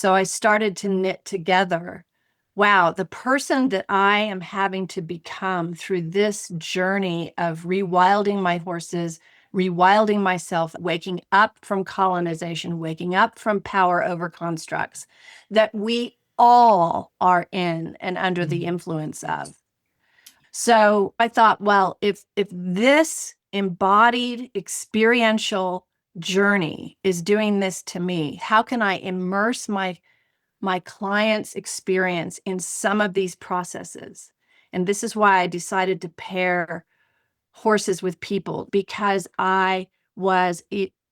So I started to knit together, wow, the person that I am having to become through this journey of rewilding my horses, rewilding myself, waking up from colonization, waking up from power over constructs that we all are in and under the influence of. So I thought, well, if this embodied experiential journey is doing this to me, how can I immerse my client's experience in some of these processes? And this is why I decided to pair horses with people, because I was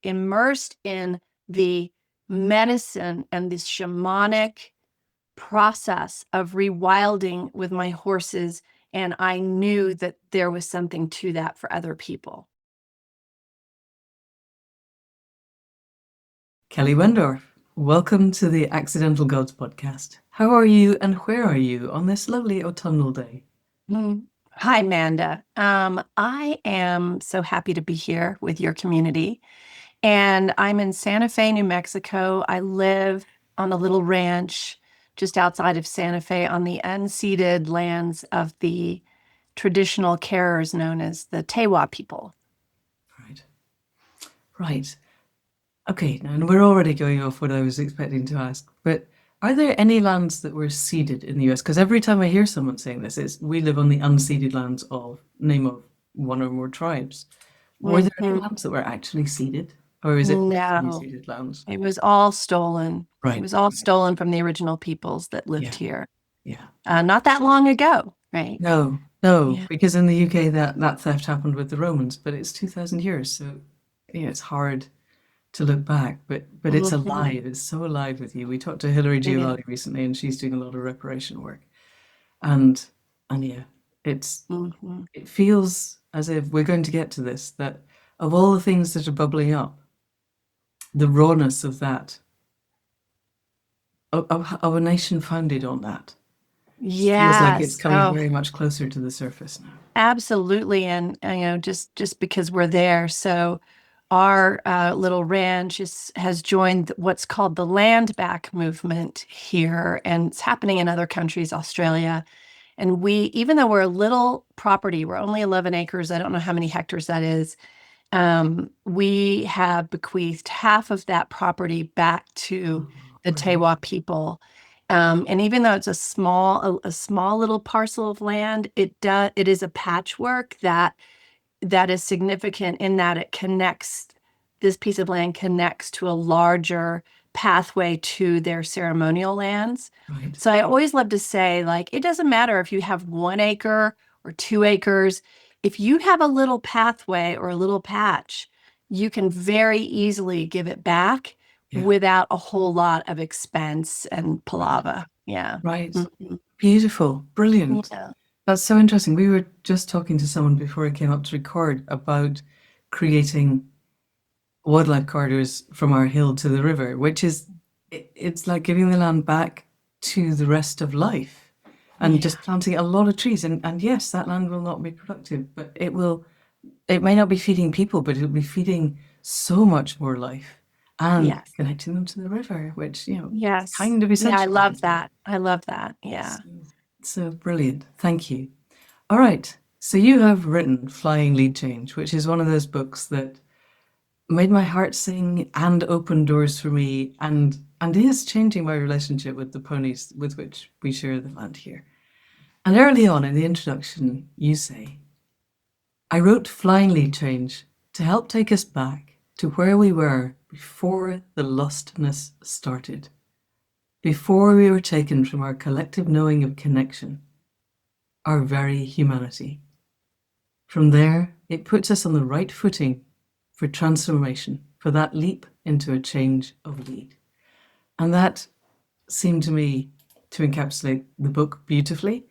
immersed in the medicine and this shamanic process of rewilding with my horses. And I knew that there was something to that for other people. Kelly Wendorf, welcome to the Accidental Gods podcast. How are you and where are you on this lovely autumnal day? Hi, Amanda. I am so happy to be here with your community. And I'm in Santa Fe, New Mexico. I live on a little ranch just outside of Santa Fe on the unceded lands of the traditional carers known as the Tewa people. Right. Right. Okay, now, and we're already going off what I was expecting to ask, but are there any lands that were ceded in the US? Because every time I hear someone saying this, it's we live on the unceded lands of name of one or more tribes. Were there any lands that were actually ceded? Or is it No, ceded lands? it was all stolen. It Right. was all stolen from the original peoples that lived Yeah. here. Yeah. Not that long ago, right? No, Yeah. because in the UK that theft happened with the Romans, but it's 2000 years, so it's hard to look back, but it's Mhm. alive. It's so alive with you. We talked to Hilary It is. Giovanni recently, and she's doing a lot of reparation work, and yeah, Mhm. it feels as if we're going to get to this. That of all the things that are bubbling up, the rawness of that of a nation founded on that feels like it's Yes. coming Oh, very much closer to the surface now. absolutely. And just because we're there. So our little ranch has joined what's called the land back movement here, and it's happening in other countries, Australia. And even though we're a little property, we're only 11 acres. I don't know how many hectares that is. We have bequeathed half of that property back to the Brilliant. Tewa people. And even though it's a small little parcel of land, it is a patchwork that is significant in that this piece of land connects to a larger pathway to their ceremonial lands. Right. So I always love to say, like, it doesn't matter if you have 1 acre or 2 acres. If you have a little pathway or a little patch, you can very easily give it back Yeah. without a whole lot of expense and palaver. Yeah. Right. Mhm. Beautiful. Brilliant. Yeah. That's so interesting. We were just talking to someone before I came up to record about creating wildlife corridors from our hill to the river, which is, it's like giving the land back to the rest of life and just planting a lot of trees. And yes, that land will not be productive, but it may not be feeding people, but it'll be feeding so much more life and Yes. connecting them to the river, which, Yes. kind of Yeah, I essential. love that. I love that. Yeah. So brilliant. Thank you. All right. So you have written Flying Lead Change, which is one of those books that made my heart sing and opened doors for me and is changing my relationship with the ponies with which we share the land here. And early on in the introduction, you say, I wrote Flying Lead Change to help take us back to where we were before the lostness started, before we were taken from our collective knowing of connection, our very humanity. From there, it puts us on the right footing for transformation, for that leap into a change of lead. And that seemed to me to encapsulate the book beautifully.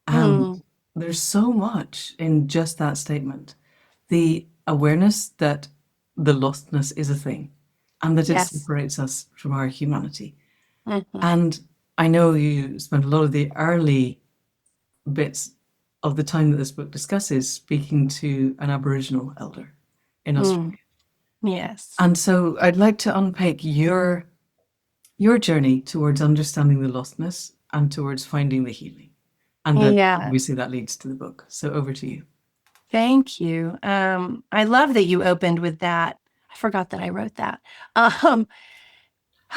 And there's so much in just that statement. The awareness that the lostness is a thing and that it Yes. separates us from our humanity. Mhm. And I know you spent a lot of the early bits of the time that this book discusses speaking to an Aboriginal elder in Australia. Yes. And so I'd like to unpick your your journey towards understanding the lostness and towards finding the healing. And then Yeah. obviously that leads to the book. So over to you. Thank you. I love that you opened with that. I forgot that I wrote that. Um,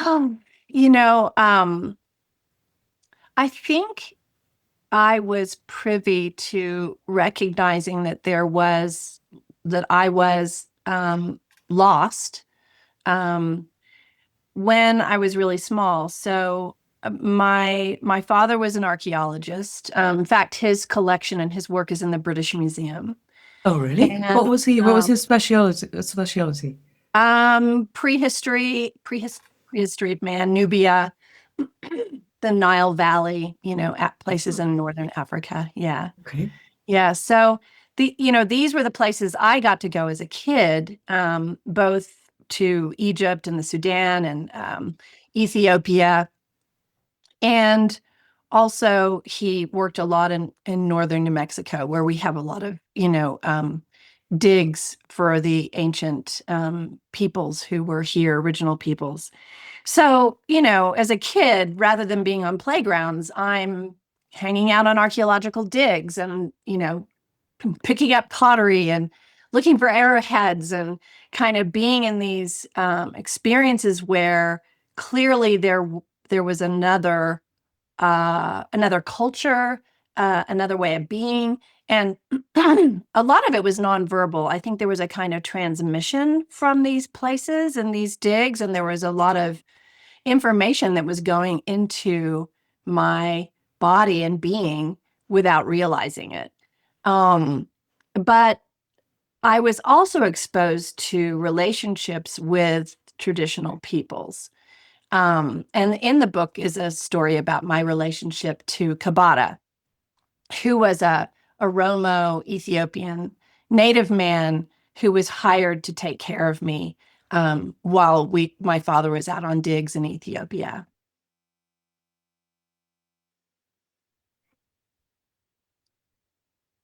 um, you know, I think I was privy to recognizing that I was lost um, when I was really small. So my father was an archaeologist. In fact, his collection and his work is in the British Museum. Oh, really? What And was he? What was his speciality? Prehistory of man, Nubia, the Nile Valley, at places in northern Africa. Yeah. Okay. Yeah. So these were the places I got to go as a kid, both to Egypt and the Sudan and Ethiopia. And also he worked a lot in northern New Mexico, where we have a lot of, digs for the ancient peoples who were here, original peoples. So, as a kid, rather than being on playgrounds, I'm hanging out on archaeological digs and, picking up pottery and looking for arrowheads and kind of being in these experiences where clearly there was another culture, another way of being. And a lot of it was nonverbal. I think there was a kind of transmission from these places and these digs, and there was a lot of information that was going into my body and being without realizing it. But I was also exposed to relationships with traditional peoples. And in the book is a story about my relationship to Kabata, who was a Oromo Ethiopian native man who was hired to take care of me while my father was out on digs in Ethiopia.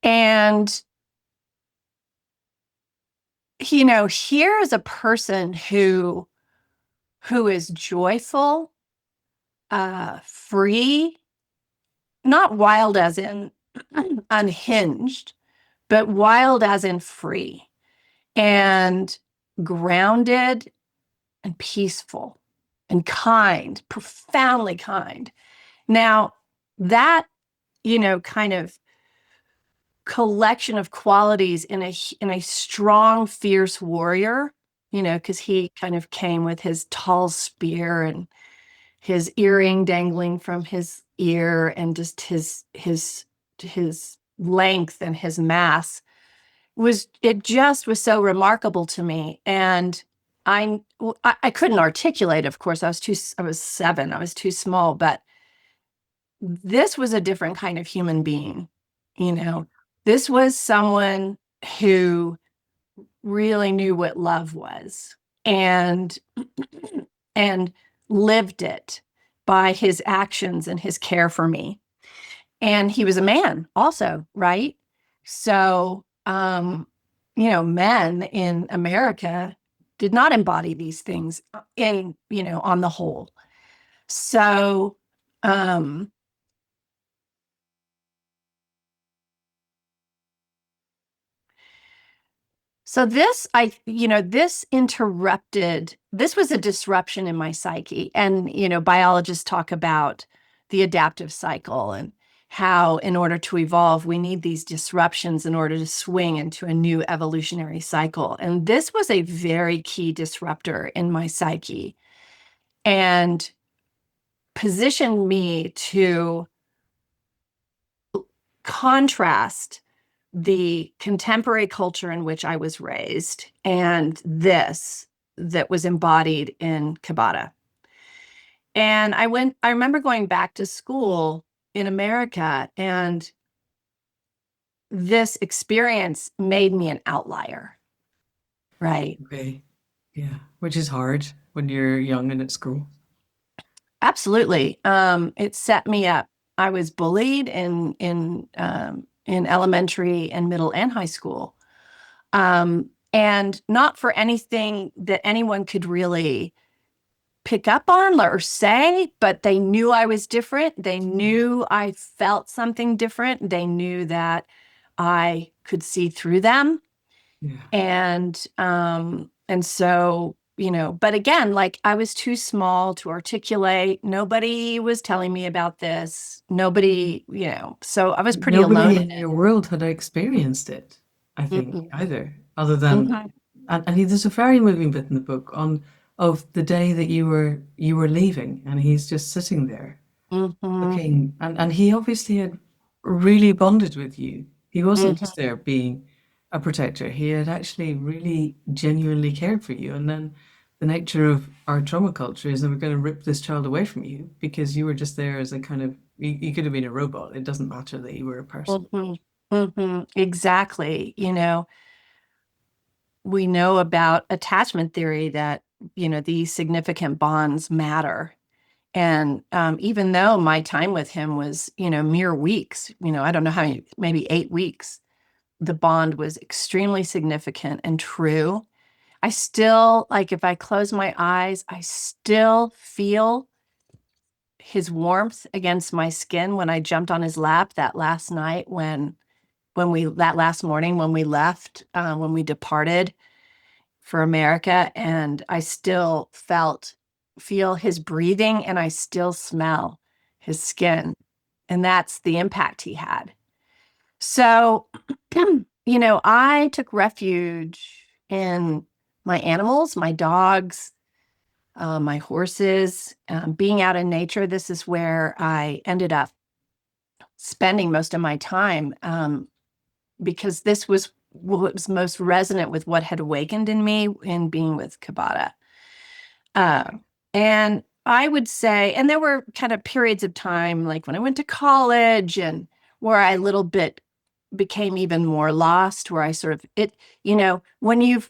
And, here is a person who is joyful, free, not wild as in unhinged, but wild as in free and grounded and peaceful and kind, profoundly kind. Now, that, kind of collection of qualities in a strong, fierce warrior, because he kind of came with his tall spear and his earring dangling from his ear and just his length and his mass just was so remarkable to me. And I couldn't articulate, of course. I was 7. I was too small, but this was a different kind of human being. This was someone who really knew what love was and and lived it by his actions and his care for me. And he was a man also, right? So, men in America did not embody these things on the whole. So, um, So this was a disruption in my psyche. And, biologists talk about the adaptive cycle and how in order to evolve, we need these disruptions in order to swing into a new evolutionary cycle. And this was a very key disruptor in my psyche and positioned me to contrast the contemporary culture in which I was raised and this that was embodied in Kabata. And I remember going back to school in America, and this experience made me an outlier, right? Okay. Yeah. Which is hard when you're young and at school. Absolutely. It set me up. I was bullied in elementary and middle and high school. And not for anything that anyone could really pick up on or say, but they knew I was different. They knew I felt something different. They knew that I could see through them. Yeah. And so, but again, like I was too small to articulate. Nobody was telling me about this. Nobody, so I was pretty alone Nobody in in your world had experienced it, I it. think, either, other than Mm-hmm. there's a very moving bit in the book on of the day that you were leaving, and he's just sitting there Mm-hmm. looking, and he obviously had really bonded with you. He wasn't Mm-hmm. just there being a protector. He had actually really genuinely cared for you. And then the nature of our trauma culture is that we're going to rip this child away from you because you were just there as a kind of, you could have been a robot. It doesn't matter that you were a person. Mm-hmm. Mm-hmm. Exactly. We know about attachment theory that, these significant bonds matter. And even though my time with him was, mere weeks, I don't know how many, maybe 8 weeks, the bond was extremely significant and true. I still, like, if I close my eyes, I still feel his warmth against my skin when I jumped on his lap that last night that last morning when we left, when we departed for America, and I still feel his breathing, and I still smell his skin. And that's the impact he had. So, I took refuge in my animals, my dogs, my horses, being out in nature. This is where I ended up spending most of my time, because this was what was most resonant with what had awakened in me in being with Kabata. Uh, and I would say, and there were kind of periods of time, like when I went to college and where I a little bit became even more lost, where I sort of when you've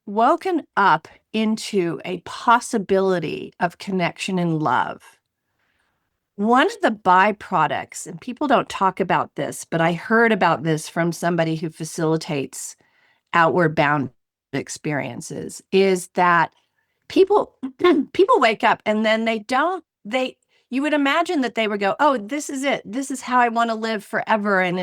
woken up into a possibility of connection and love, one of the byproducts, and people don't talk about this, but I heard about this from somebody who facilitates outward bound experiences, is that people people wake up and then they you would imagine that they would go, oh, this is it, this is how I want to live forever, and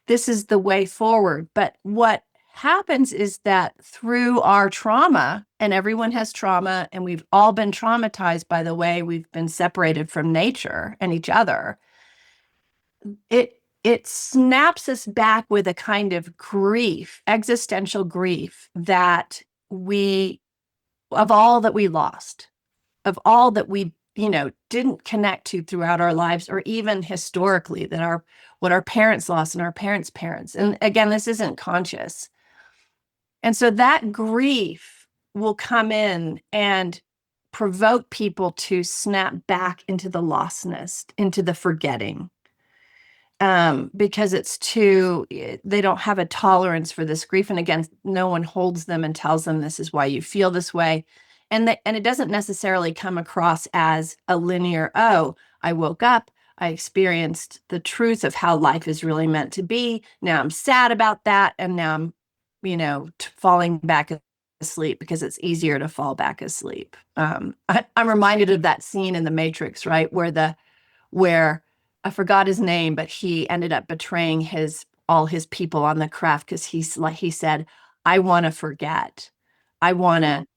this is the way forward. But what happens is that through our trauma, and everyone has trauma, and we've all been traumatized by the way we've been separated from nature and each other, it snaps us back with a kind of grief, existential grief, that we of all that we lost, of all that we didn't connect to throughout our lives, or even historically, that what our parents lost and our parents' parents. And again, this isn't conscious. And so that grief will come in and provoke people to snap back into the lostness, into the forgetting, because they don't have a tolerance for this grief. And again, no one holds them and tells them this is why you feel this way. And it doesn't necessarily come across as a linear, oh, I woke up, I experienced the truth of how life is really meant to be. Now I'm sad about that. And now I'm, falling back asleep, because it's easier to fall back asleep. I'm reminded of that scene in The Matrix, right? Where I forgot his name, but he ended up betraying all his people on the craft, because he said, I want to forget. I want to,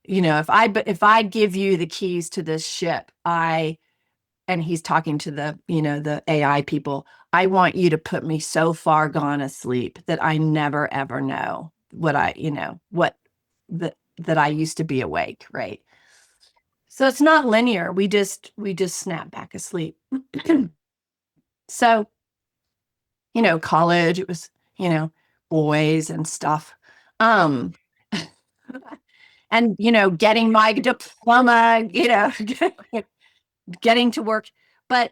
if I give you the keys to this ship, and he's talking to the AI people, I want you to put me so far gone asleep that I never ever know that I used to be awake, right? So it's not linear. We just snap back asleep. So, college, it was, boys and stuff. Um, and, getting my diploma, getting to work. But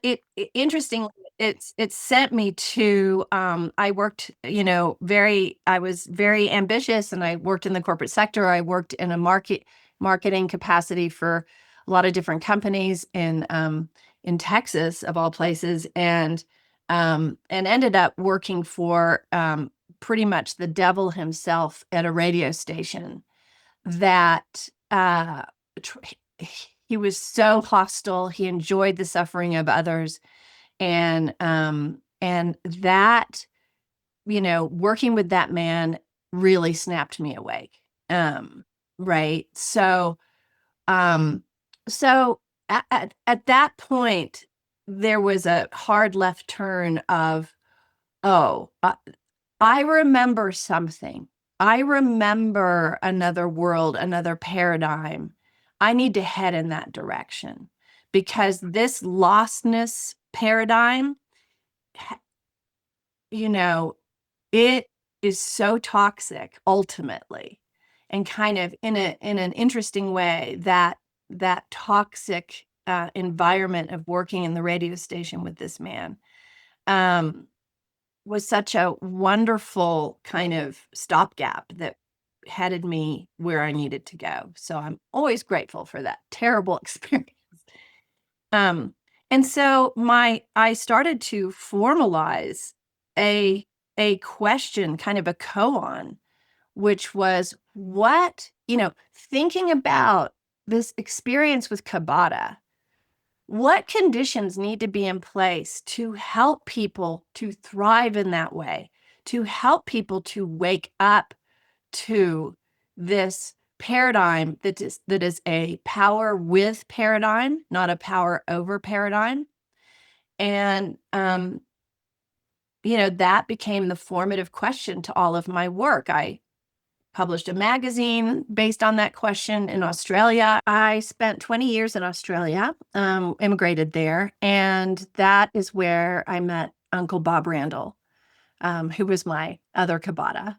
interestingly, it sent me to, I worked, I was very ambitious, and I worked in the corporate sector. I worked in a marketing capacity for a lot of different companies in Texas, of all places, and ended up working for pretty much the devil himself at a radio station. that tr- he was so hostile. He enjoyed the suffering of others, and that, working with that man really snapped me awake. Right. Um, so at that point, there was a hard left turn of, oh, I remember something. I remember another world, another paradigm. I need to head in that direction, because this lostness paradigm, you know, it is so toxic ultimately, and kind of in an interesting way, that toxic environment of working in the radio station with this man um, was such a wonderful kind of stopgap that headed me where I needed to go. So I'm always grateful for that terrible experience. Um, and so I started to formalize a a question, kind of a koan, which was, what, thinking about this experience with Kabata, what conditions need to be in place to help people to thrive in that way, to help people to wake up to this paradigm that is a power with paradigm, not a power over paradigm. And that became the formative question to all of my work. I published a magazine based on that question in Australia. I spent 20 years in Australia, immigrated there, and that is where I met Uncle Bob Randall, who was my other Kabata.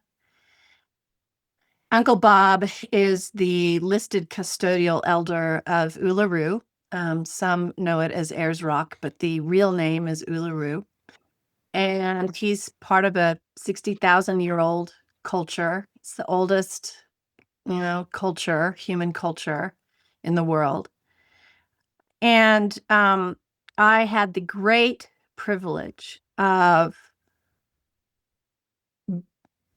Uncle Bob is the listed custodial elder of Uluru. Some know it as Ayers Rock, but the real name is Uluru. And he's part of a 60,000-year-old culture. It's the oldest, culture, human culture in the world. And I had the great privilege of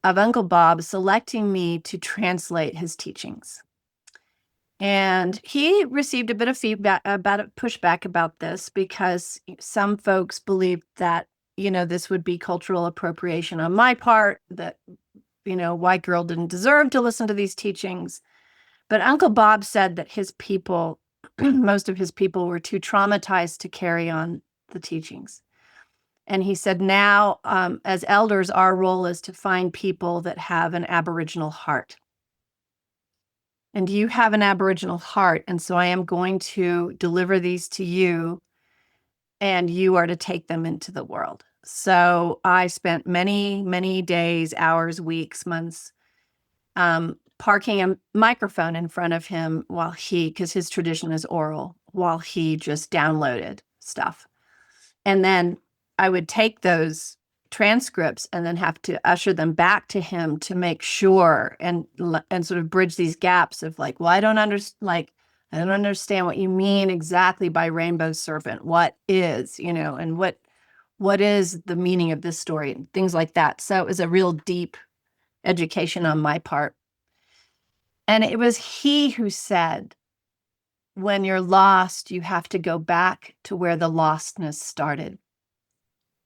Uncle Bob selecting me to translate his teachings. And he received a bit of feedback, about pushback about this, because some folks believed that, this would be cultural appropriation on my part, that, white girl didn't deserve to listen to these teachings. But Uncle Bob said that his people, most of his people, were too traumatized to carry on the teachings. And he said, now, as elders, our role is to find people that have an Aboriginal heart. And you have an Aboriginal heart. And so I am going to deliver these to you, and you are to take them into the world. So I spent many, many days, hours, weeks, months, parking a microphone in front of him while because his tradition is oral, while he just downloaded stuff. And then I would take those transcripts and then have to usher them back to him to make sure, and sort of bridge these gaps of like, well, I don't understand what you mean exactly by rainbow serpent. What is, and what is the meaning of this story, and things like that. So it was a real deep education on my part. And it was he who said, when you're lost, you have to go back to where the lostness started.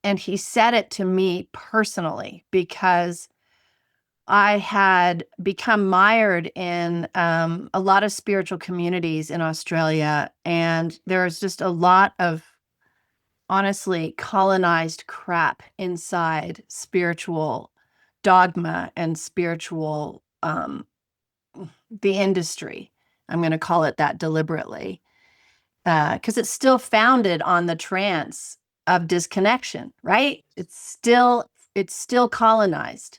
And he said it to me personally, because I had become mired in a lot of spiritual communities in Australia. And there's just a lot of, honestly, colonized crap inside spiritual dogma and spiritual, the industry. I'm going to call it that deliberately, because it's still founded on the trance of disconnection, right? It's still colonized.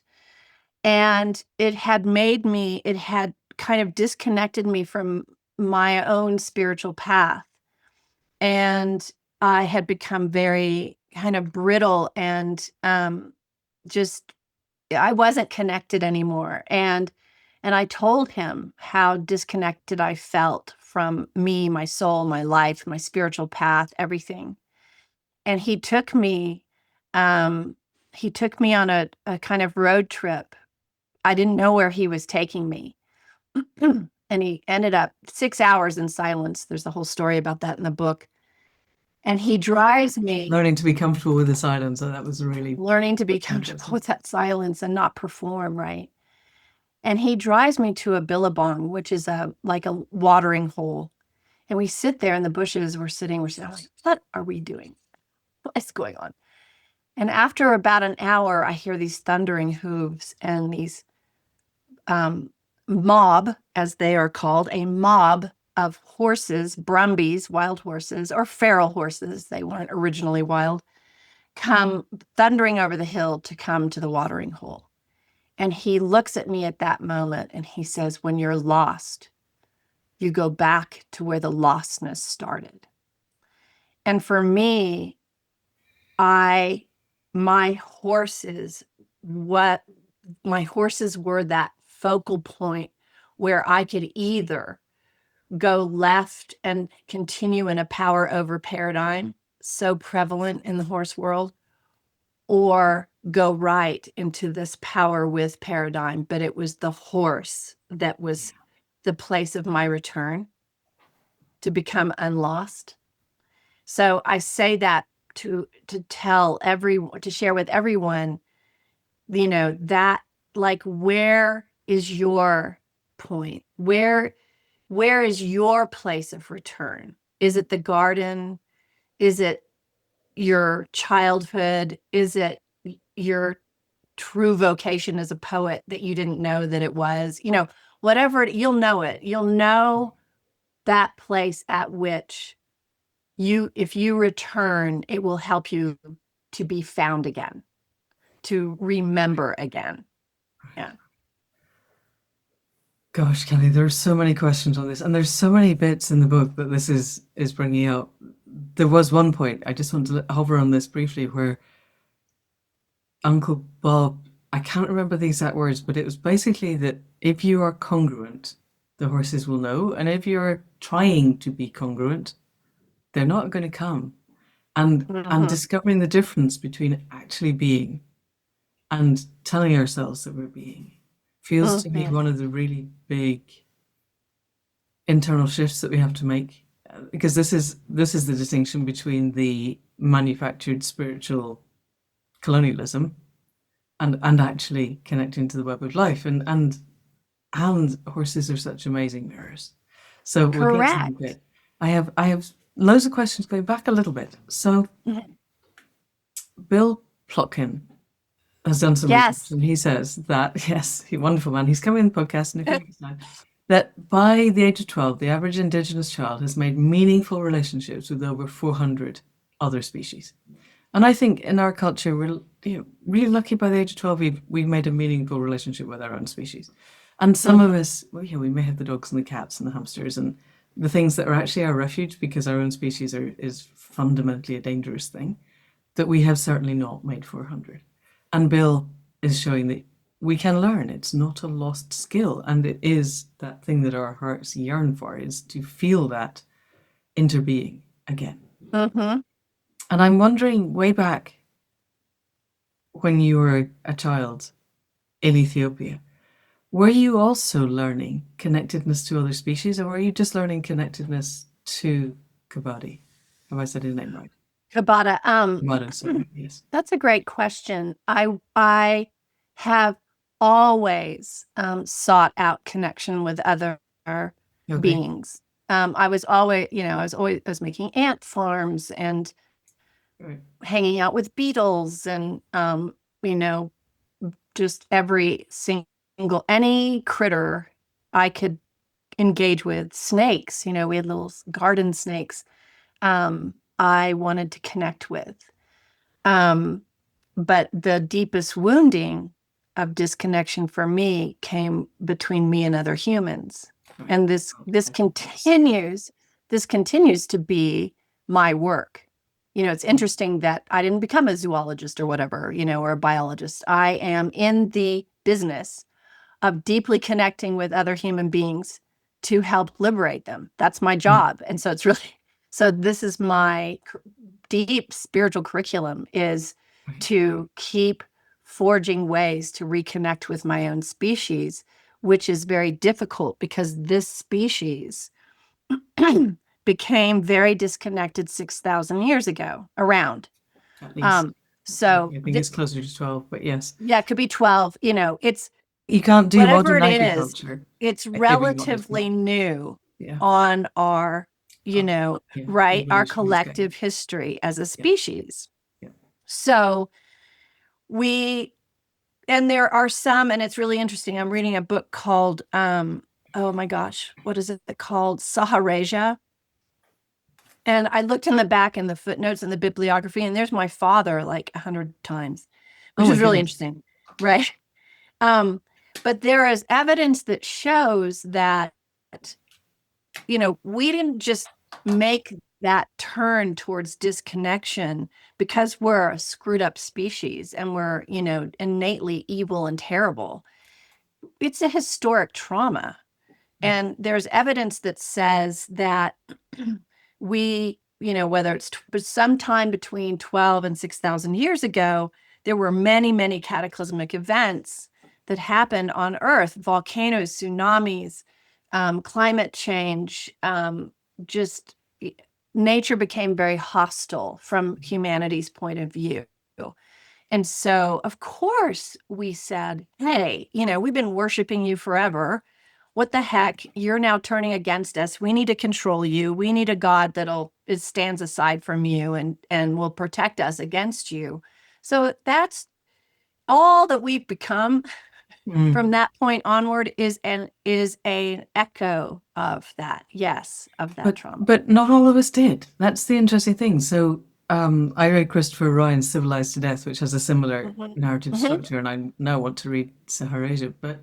And it had kind of disconnected me from my own spiritual path. And I had become very kind of brittle, and just, I wasn't connected anymore. And I told him how disconnected I felt from me, my soul, my life, my spiritual path, everything. And um, he took me on a kind of road trip. I didn't know where he was taking me, And he ended up 6 hours in silence. There's a whole story about that in the book. And he drives me Learning to be comfortable with the silence. So that was really learning to be comfortable with that silence and not perform, right? And he drives me to a billabong, which is like a watering hole. And we sit there in the bushes. We're sitting, I'm like, what are we doing? What's going on? And after about an hour, I hear these thundering hooves and these mob, as they are called, a mob of horses, brumbies, wild horses, or feral horses, they weren't originally wild, come thundering over the hill to come to the watering hole. And he looks at me at that moment and he says, when you're lost, you go back to where the lostness started. And for me, my horses were that focal point where I could either go left and continue in a power over paradigm so prevalent in the horse world, or go right into this power with paradigm. But it was the horse that was the place of my return to become unlost. So I say that to share with everyone, that, like, where is your point? Where is your place of return? Is it the garden? Is it your childhood? Is it your true vocation as a poet that you didn't know that it was? Whatever you'll know it. You'll know that place at which if you return, it will help you to be found again, to remember again. Yeah. Gosh, Kelly, there's so many questions on this, and there's so many bits in the book that this is bringing up. There was one point I just want to hover on this briefly, where Uncle Bob, I can't remember the exact words, but it was basically that if you are congruent, the horses will know, and if you're trying to be congruent, they're not going to come. And discovering the difference between actually being and telling ourselves that we're being feels to me one of the really big internal shifts that we have to make, because this is the distinction between the manufactured spiritual colonialism and actually connecting to the web of life, and horses are such amazing mirrors. So we'll get to that bit. I have loads of questions going back a little bit. So Bill Plotkin has done some research, and he says that, yes, wonderful man, he's coming on the podcast in a few weeks now, that by the age of 12, the average Indigenous child has made meaningful relationships with over 400 other species. And I think in our culture, we're really lucky. By the age of 12, we've made a meaningful relationship with our own species. And some of us, we may have the dogs and the cats and the hamsters and the things that are actually our refuge, because our own species is fundamentally a dangerous thing, that we have certainly not made 400. And Bill is showing that we can learn. It's not a lost skill. And it is that thing that our hearts yearn for, is to feel that interbeing again. And I'm wondering, way back when you were a child in Ethiopia, were you also learning connectedness to other species, or were you just learning connectedness to Kabadi? Have I said his name right? Kabata. Kabata, sorry, yes. That's a great question. I have always sought out connection with other beings. I was always making ant farms and hanging out with beetles and just every single any critter I could engage with. Snakes, we had little garden snakes. I wanted to connect with. But the deepest wounding of disconnection for me came between me and other humans. And this continues to be my work. It's interesting that I didn't become a zoologist or whatever, or a biologist. I am in the business of deeply connecting with other human beings to help liberate them. That's my job. And so this is my deep spiritual curriculum, is to keep forging ways to reconnect with my own species which is very difficult because this species became very disconnected 6,000 years ago around. At least. So I think it's closer to 12, but yes. yeah, it could be 12, it's You can't do whatever modern it is, agriculture it's if you want to. relatively new Yeah. on our, Oh, yeah. right, our Evolutionary scale. collective history as a Yeah. species. Yeah. So and there are some, and it's really interesting. I'm reading a book called, oh my gosh, what is it called? Saharasia. And I looked in the back in the footnotes and the bibliography, and there's my father like 100 times, Oh which my is really goodness. interesting, right? But there is evidence that shows that, we didn't just make that turn towards disconnection because we're a screwed up species and we're, innately evil and terrible. It's a historic trauma. And there's evidence that says that we, whether it's sometime between 12 and 6,000 years ago, there were many, many cataclysmic events that happened on Earth, volcanoes, tsunamis, climate change, just nature became very hostile from humanity's point of view. And so, of course, we said, hey, we've been worshiping you forever. What the heck? You're now turning against us. We need to control you. We need a God stands aside from you and will protect us against you. So that's all that we've become from that point onward is an echo of that. Yes, of that trauma. But not all of us did. That's the interesting thing. So I read Christopher Ryan's Civilized to Death, which has a similar narrative structure, and I now want to read Saharasia. But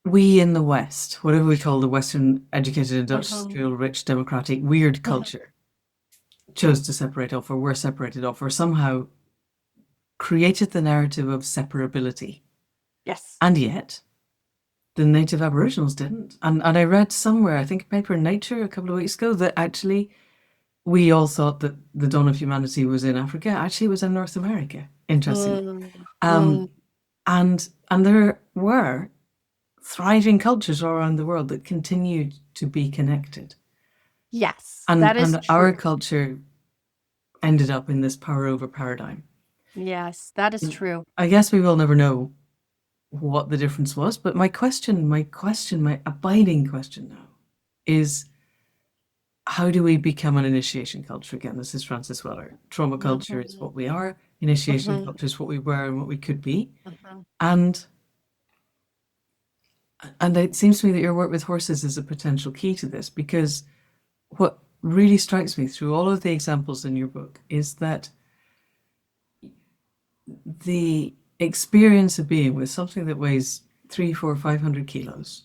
we in the West, whatever we call the Western educated, industrial, rich, democratic, weird culture, chose to separate off, or were separated off, or somehow created the narrative of separability. Yes. And yet, the native Aboriginals didn't. And I read somewhere, I think a paper in Nature a couple of weeks ago, that actually we all thought that the dawn of humanity was in Africa. Actually, it was in North America. Interesting. And there were thriving cultures all around the world that continued to be connected. Yes, And that is our true. culture ended up in this power over paradigm. Yes, that is true. I guess we will never know what the difference was, but my abiding question now is, how do we become an initiation culture again? This is Frances Weller. Trauma culture is what we are. Initiation culture is what we were and what we could be. And it seems to me that your work with horses is a potential key to this, because what really strikes me through all of the examples in your book is that the experience of being with something that weighs 300, 400, 500 kilos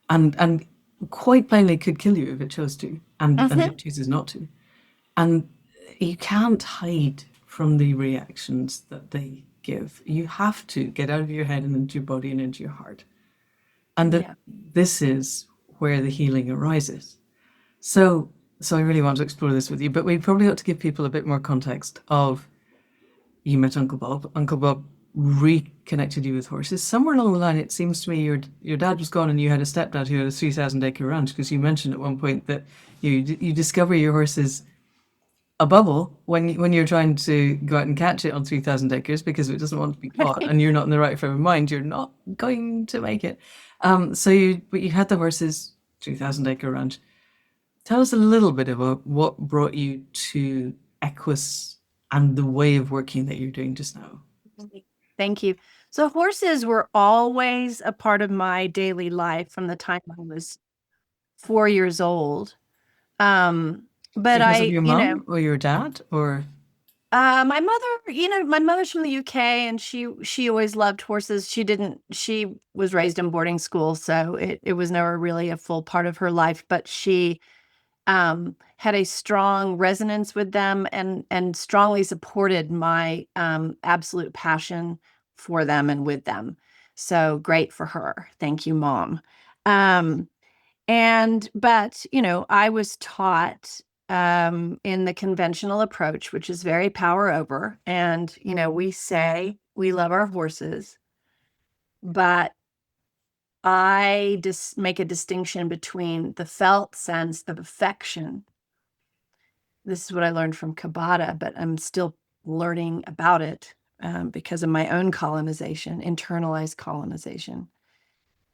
and quite plainly could kill you if it chose to, and it chooses not to. And you can't hide from the reactions that they give. You have to get out of your head and into your body and into your heart. And this is where the healing arises. So I really want to explore this with you, but we probably ought to give people a bit more context of, you met Uncle Bob. Uncle Bob reconnected you with horses. Somewhere along the line, it seems to me your dad was gone and you had a stepdad who had a 3,000-acre ranch, because you mentioned at one point that you discover your horses a bubble when you're trying to go out and catch it on 3,000 acres, because if it doesn't want to be caught and you're not in the right frame of mind, you're not going to make it. But you had the horses, 3,000-acre ranch. Tell us a little bit about what brought you to EQUUS and the way of working that you're doing just now. Thank you. So horses were always a part of my daily life from the time I was 4 years old. But Because of your mom or your dad, or? My mother, my mother's from the UK, and she always loved horses. She was raised in boarding school, so it was never really a full part of her life, but she had a strong resonance with them and strongly supported my absolute passion for them and with them. So great for her. Thank you, Mom. But I was taught in the conventional approach, which is very power over. And we say we love our horses. but I just make a distinction between the felt sense of affection. This is what I learned from Kabbalah, but I'm still learning about it because of my own colonization, internalized colonization.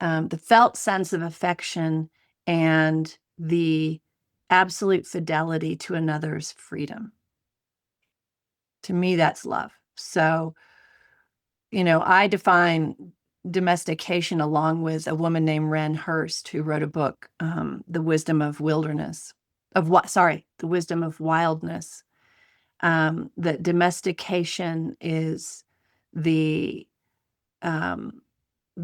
The felt sense of affection and the absolute fidelity to another's freedom. To me, that's love. So, I define domestication along with a woman named Wren Hurst, who wrote a book, The Wisdom of Wilderness, the Wisdom of Wildness. That domestication is the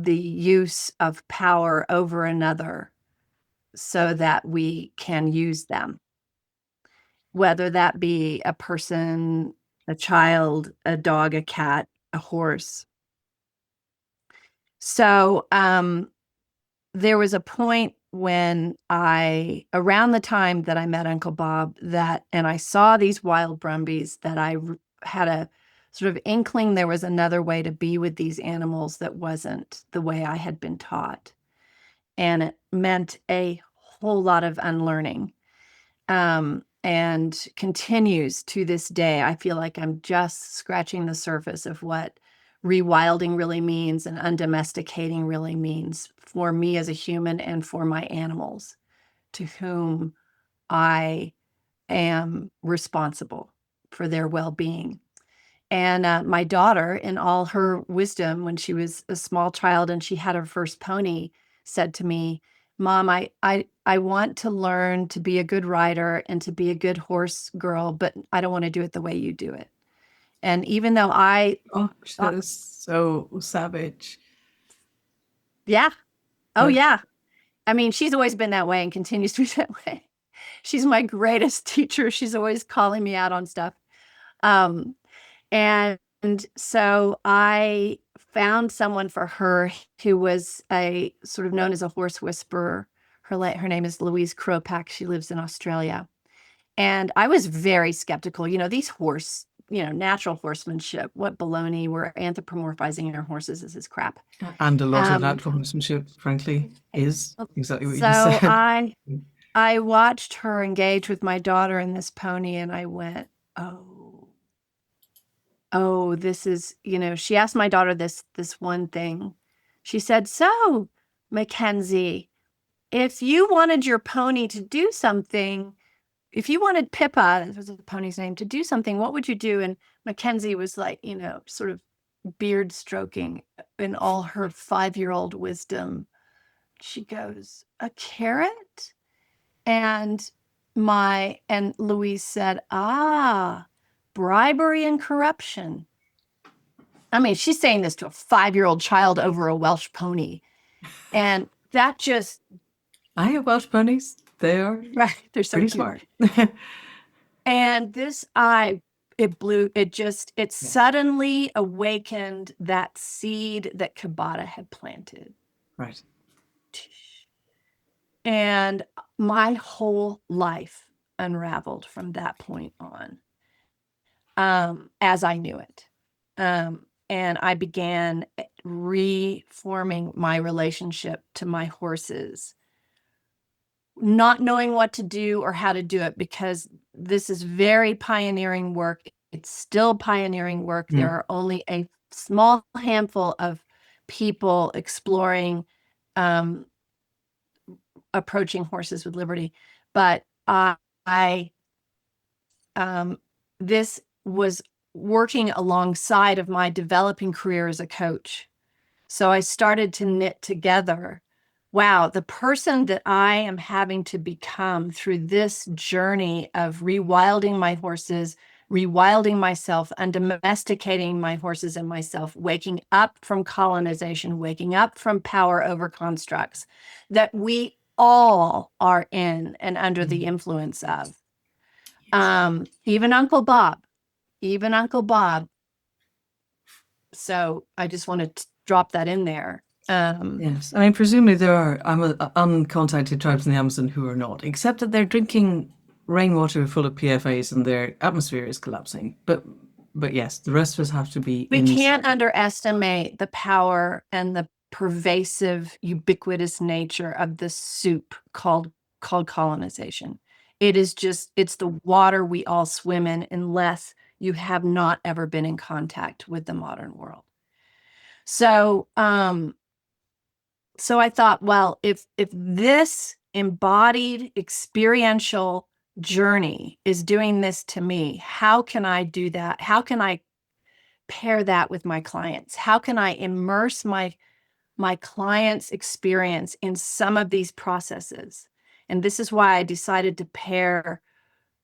use of power over another so that we can use them, whether that be a person, a child, a dog, a cat, a horse. So there was a point when around the time that I met Uncle Bob, and I saw these wild brumbies, that I had a sort of inkling there was another way to be with these animals that wasn't the way I had been taught. And it meant a whole lot of unlearning. And continues to this day. I feel like I'm just scratching the surface of what rewilding really means and undomesticating really means for me as a human and for my animals, to whom I am responsible for their well-being. And my daughter, in all her wisdom, when she was a small child and she had her first pony, said to me, "Mom, I want to learn to be a good rider and to be a good horse girl, but I don't want to do it the way you do it." And even though Oh, that is so savage. yeah, oh But yeah. I mean, she's always been that way and continues to be that way. She's my greatest teacher. She's always calling me out on stuff. Um, And so I found someone for her who was a sort of known as a horse whisperer. Her name is Louise Kropak. She lives in Australia. And I was very skeptical. These natural horsemanship, what baloney. We're anthropomorphizing our horses. This is crap. and a lot of natural horsemanship, frankly, is exactly what you just So said. I watched her engage with my daughter in this pony, and I went, oh, this is, she asked my daughter this one thing. She said, "So, Mackenzie, if you wanted your pony to do something, if you wanted Pippa," that was the pony's name, "to do something, what would you do?" And Mackenzie was like, sort of beard stroking in all her 5-year-old wisdom. She goes, "A carrot?" And Louise said, bribery and corruption. I mean, she's saying this to a 5-year-old child over a Welsh pony. And that just... I have Welsh ponies. They are right, they're so pretty cute. smart. And it suddenly awakened that seed that Kabbalah had planted. Right. And my whole life unraveled from that point on, as I knew it. And I began reforming my relationship to my horses, not knowing what to do or how to do it, because this is very pioneering work. It's still pioneering work. There are only a small handful of people exploring, approaching horses with liberty. But this was working alongside of my developing career as a coach. So I started to knit together, wow, the person that I am having to become through this journey of rewilding my horses, rewilding myself, and domesticating my horses and myself, waking up from colonization, waking up from power over constructs that we all are in and under the influence of. Even Uncle Bob. So I just want to drop that in there. Yes, I mean, presumably there are uncontacted tribes in the Amazon who are not, except that they're drinking rainwater full of PFAS and their atmosphere is collapsing. But yes, the rest of us have to be. We can't underestimate the power and the pervasive, ubiquitous nature of the soup called colonization. It is just, it's the water we all swim in unless you have not ever been in contact with the modern world. So, so I thought, well, if this embodied experiential journey is doing this to me, how can I do that? How can I pair that with my clients? How can I immerse my clients' experience in some of these processes? And this is why I decided to pair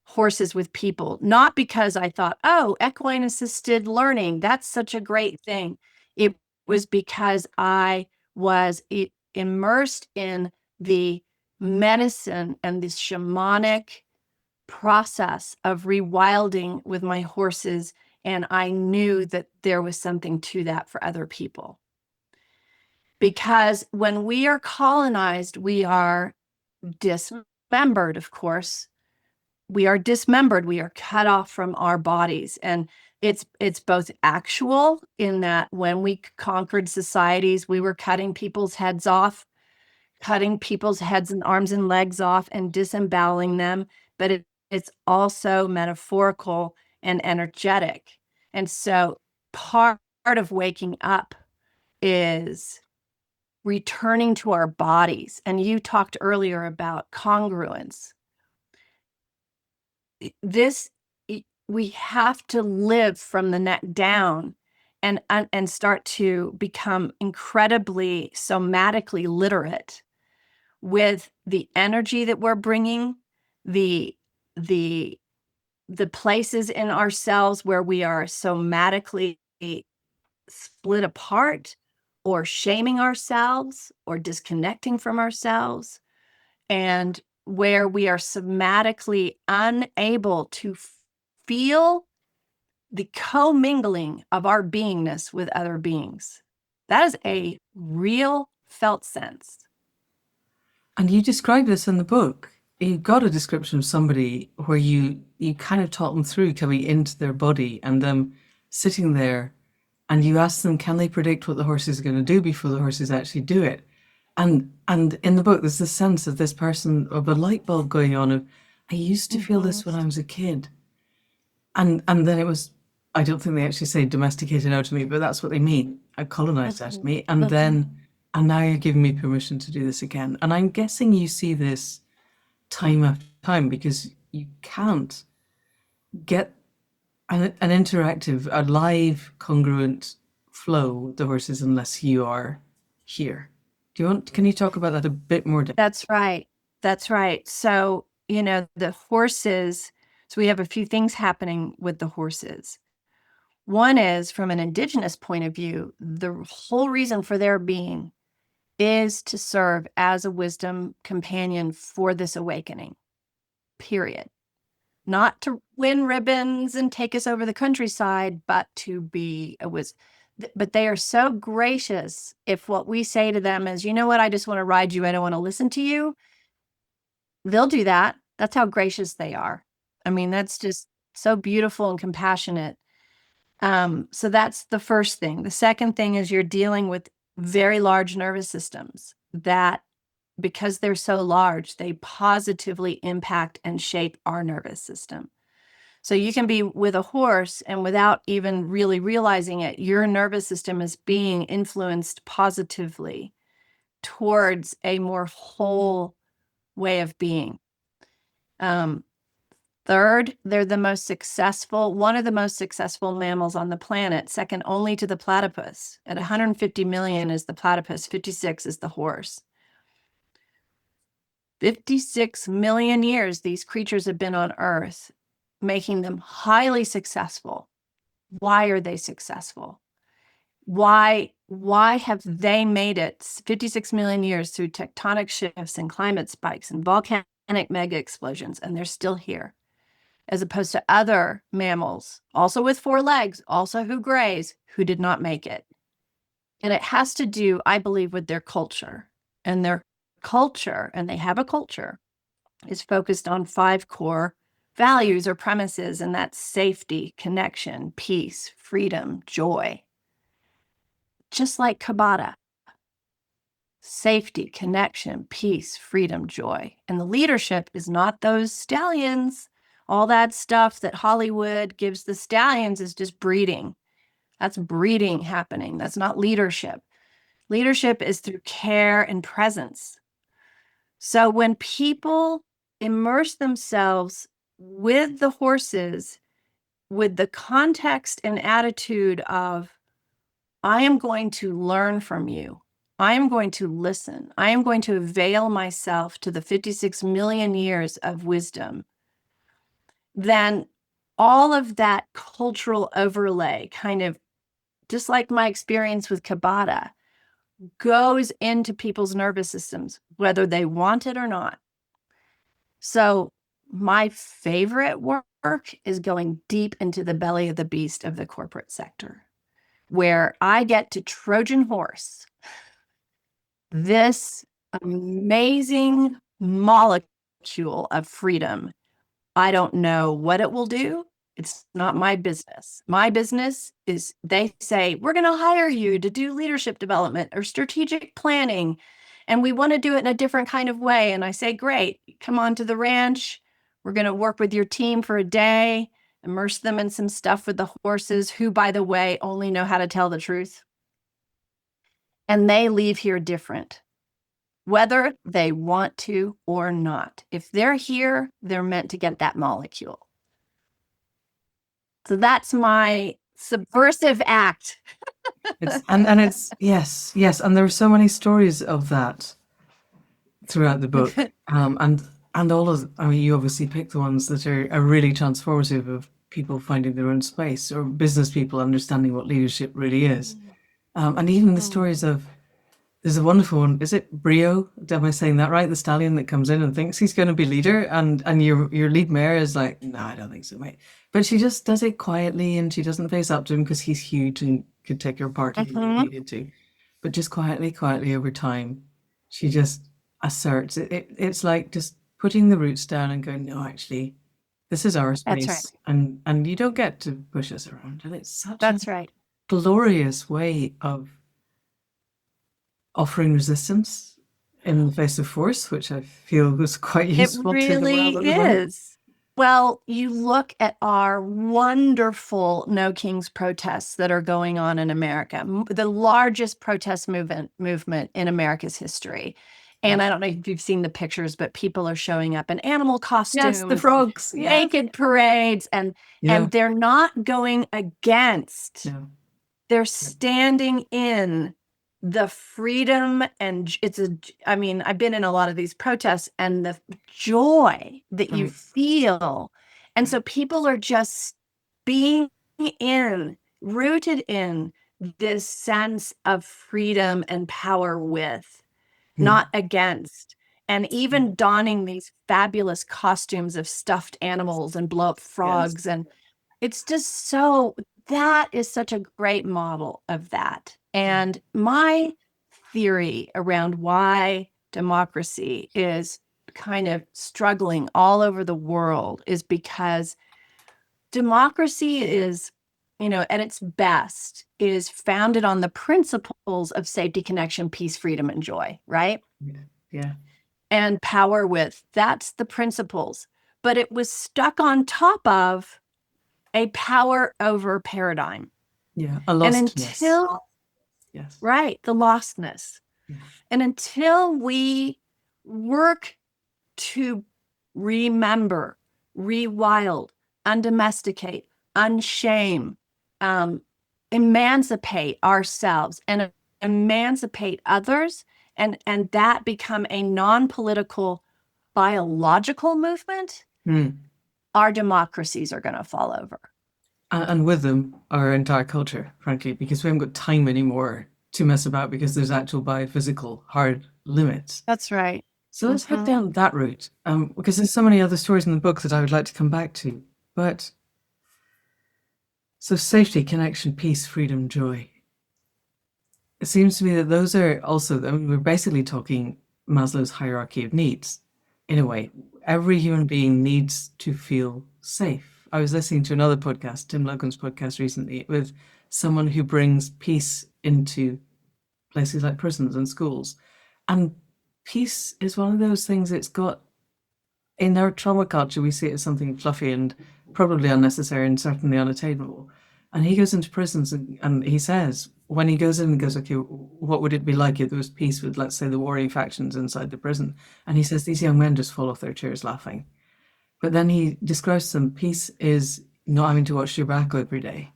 horses with people, not because I thought, oh, equine assisted learning, that's such a great thing. It was because I was immersed in the medicine and this shamanic process of rewilding with my horses. And I knew that there was something to that for other people. Because when we are colonized, we are dismembered, of course. We are dismembered. We are cut off from our bodies. And it's both actual in that when we conquered societies, we were cutting people's heads off, cutting people's heads and arms and legs off and disemboweling them. But it's also metaphorical and energetic. And so part of waking up is returning to our bodies. And you talked earlier about congruence. We have to live from the neck down and start to become incredibly somatically literate with the energy that we're bringing, the places in ourselves where we are somatically split apart or shaming ourselves or disconnecting from ourselves, and where we are somatically unable to feel the commingling of our beingness with other beings. That is a real felt sense. And you describe this in the book. You got a description of somebody where you kind of talk them through coming into their body and them sitting there, and you ask them, can they predict what the horse is going to do before the horses actually do it? And in the book, there's this sense of this person, of a light bulb going on of, I used to feel this when I was a kid. And then it was, I don't think they actually say domesticated out of me, but that's what they mean. I colonized out of me. And then, and now you're giving me permission to do this again. And I'm guessing you see this time after time because you can't get an interactive, a live, congruent flow with the horses unless you are here. Can you talk about that a bit more? That's right. That's right. So, the horses, so we have a few things happening with the horses. One is, from an indigenous point of view, the whole reason for their being is to serve as a wisdom companion for this awakening, period. Not to win ribbons and take us over the countryside, but to be a wisdom. But they are so gracious if what we say to them is, you know what, I just want to ride you, I don't want to listen to you. They'll do that. That's how gracious they are. I mean, that's just so beautiful and compassionate. So that's the first thing. The second thing is you're dealing with very large nervous systems that, because they're so large, they positively impact and shape our nervous system. So you can be with a horse and without even really realizing it, your nervous system is being influenced positively towards a more whole way of being. Third, they're one of the most successful mammals on the planet, second only to the platypus. At 150 million is the platypus, 56 is the horse. 56 million years these creatures have been on Earth, making them highly successful. Why are they successful? Why have they made it 56 million years through tectonic shifts and climate spikes and volcanic mega explosions, and they're still here, as opposed to other mammals, also with 4 legs, also who graze, who did not make it? And it has to do, I believe, with their culture. And their culture, and they have a culture, is focused on 5 core values or premises, and that's safety, connection, peace, freedom, joy. Just like Kabata. safety, connection, peace, freedom, joy. And the leadership is not those stallions. All that stuff that Hollywood gives the stallions is just breeding. That's breeding happening. That's not leadership. Leadership is through care and presence. So when people immerse themselves with the horses, with the context and attitude of, I am going to learn from you. I am going to listen. I am going to avail myself to the 56 million years of wisdom. Then all of that cultural overlay, kind of just like my experience with Kabata, goes into people's nervous systems, whether they want it or not. So my favorite work is going deep into the belly of the beast of the corporate sector, where I get to Trojan horse this amazing molecule of freedom. I don't know what it will do. It's not my business. My business is they say, we're going to hire you to do leadership development or strategic planning, and we want to do it in a different kind of way. And I say, great, come on to the ranch. We're going to work with your team for a day, immerse them in some stuff with the horses, who, by the way, only know how to tell the truth. And they leave here different, whether they want to or not. If they're here, they're meant to get that molecule. So that's my subversive act. It's yes, and there are so many stories of that throughout the book, and all of, I mean, you obviously pick the ones that are really transformative of people finding their own space, or business people understanding what leadership really is, and even the stories of, there's a wonderful one. Is it Brio? Am I saying that right? The stallion that comes in and thinks he's going to be leader, and your lead mare is like, no, I don't think so, mate. But she just does it quietly, and she doesn't face up to him because he's huge and could take her apart if he needed to. But just quietly over time, she just asserts it. It's like just putting the roots down and going, no, actually, this is our space, That's and you don't get to push us around. And it's such That's a right. glorious way of offering resistance in the face of force, which I feel was quite useful to the world at the moment. Is. Well, you look at our wonderful No Kings protests that are going on in America, the largest protest movement in America's history. And I don't know if you've seen the pictures, but people are showing up in animal costumes. Yes, the frogs. Naked parades. And they're not going against. No. They're standing in the freedom, and I mean, I've been in a lot of these protests, and the joy that you feel. And so people are just being rooted in this sense of freedom and power with, not against. And even donning these fabulous costumes of stuffed animals and blow up frogs. And it's just so, that is such a great model of that. And my theory around why democracy is kind of struggling all over the world is because democracy is, at its best, is founded on the principles of safety, connection, peace, freedom, and joy, right? Yeah. And power with, that's the principles. But it was stuck on top of a power over paradigm. Yeah, a lostness. Right, the lostness. Yeah. And until we work to remember, rewild, undomesticate, unshame, emancipate ourselves and emancipate others, and that become a non-political biological movement, our democracies are going to fall over. And with them, our entire culture, frankly, because we haven't got time anymore to mess about because there's actual biophysical hard limits. That's right. So let's head down that route, because there's so many other stories in the book that I would like to come back to. But so safety, connection, peace, freedom, joy. It seems to me that those are also, I mean, we're basically talking Maslow's hierarchy of needs. In a way, every human being needs to feel safe. I was listening to another podcast, Tim Logan's podcast recently, with someone who brings peace into places like prisons and schools. And peace is one of those things. It's got, in our trauma culture, we see it as something fluffy and probably unnecessary and certainly unattainable. And he goes into prisons and he says, when he goes in and goes, okay, what would it be like if there was peace with, let's say, the warring factions inside the prison? And he says, these young men just fall off their chairs laughing. But then he describes to them, peace is not having to watch your back every day,